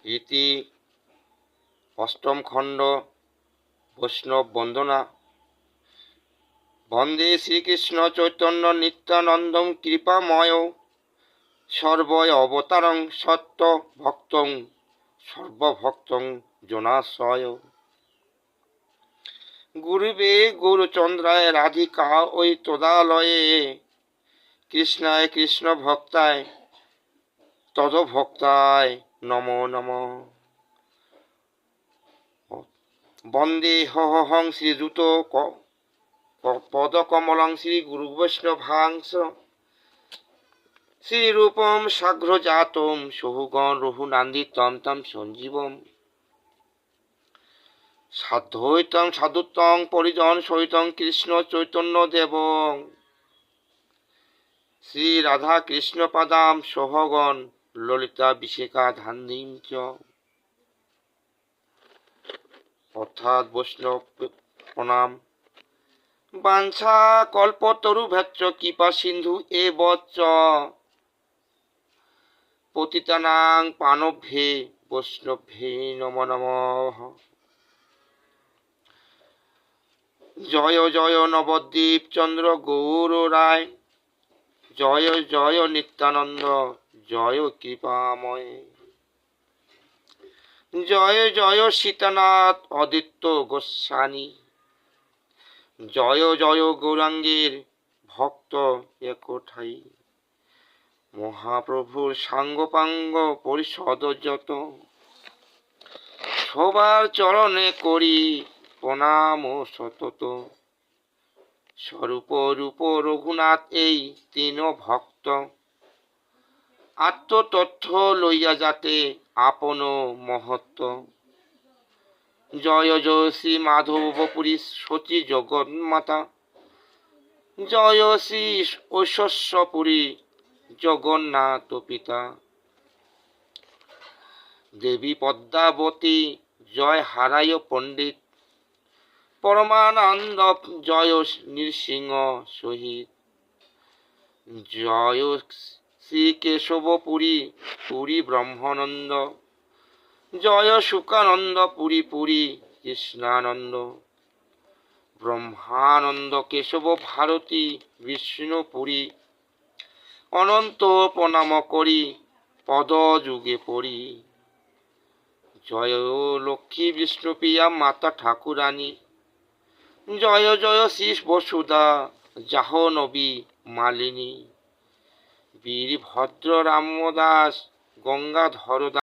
ইতি অষ্টম খণ্ড বৈষ্ণব বন্দনা। বন্দে শ্রীকৃষ্ণ চৈতন্য নিত্যানন্দং কৃপাময় সর্বয় অবতারং সত্য ভক্তং সর্বভক্তং জনাশ্রয়। গুরুবে গৌরচন্দ্রায় রাধিকা ওই তদালয়ে কৃষ্ণায় কৃষ্ণ ভক্তায় তদভক্তায় নমো নমঃ। বন্দে হহং শ্রীযুত পদকমলং শ্রী গুরু বৈষ্ণবাংশ শ্রীরূপম সাগ্রজাতম সহুগণ রঘুনন্দিতম তম সঞ্জীবম সাধৈতং সাধুত্বং পরিজন সহিতং কৃষ্ণ চৈতন্য দেবং শ্রী রাধা কৃষ্ণ পাদাম সহগণ ললিতা বিশিকা ধান্দিম চ। অর্থাৎ বৈষ্ণব প্রণাম। বাঞ্ছা কল্পতরু ভেচ্চ কৃপা সিন্ধু এ বচ্চ পতিতানাং পানভ্যে বৈষ্ণভ্যে নমো নমঃ। জয় জয় নবদ্বীপ চন্দ্র গৌর রায় জয় জয় নিত্যানন্দ জয় কৃপাময়। জয় জয় সীতানাথ অদিত্য গোস্বামী জয় জয় গৌরাঙ্গের ভক্ত একঠাই। মহাপ্রভুর সাঙ্গপাঙ্গ পরিষদ যত সবার চরণে করি প্রণাম সতত। স্বরূপ রূপ রঘুনাথ এই তিন ভক্ত আত্মতথ্য লইয়া যাতে আপন মহত্ব। জয় জয় শ্রী মাধবপুরী সচী জগন্মাতা জয় শ্রী ঐশ্বর্যপুরী জগন্নাথ পিতা। দেবী পদ্মাবতী জয় হারায় পণ্ডিত পরমানন্দ জয় নৃসিংহ সহিত। জয় শ্রী কেশবপুরী পুরী ব্রহ্মানন্দ জয় সুখানন্দ পুরী পুরী কৃষ্ণানন্দ। ব্রহ্মানন্দ কেশব ভারতী বিষ্ণুপুরী অনন্ত প্রণাম করি পদ যুগে পড়ি। জয় লক্ষ্মী বিষ্ণুপ্রিয়া মাতা ঠাকুরানী জয় জয় শ্রী বসুধা জাহ্নবী মালিনী। বীরভদ্র রামদাস গঙ্গাধর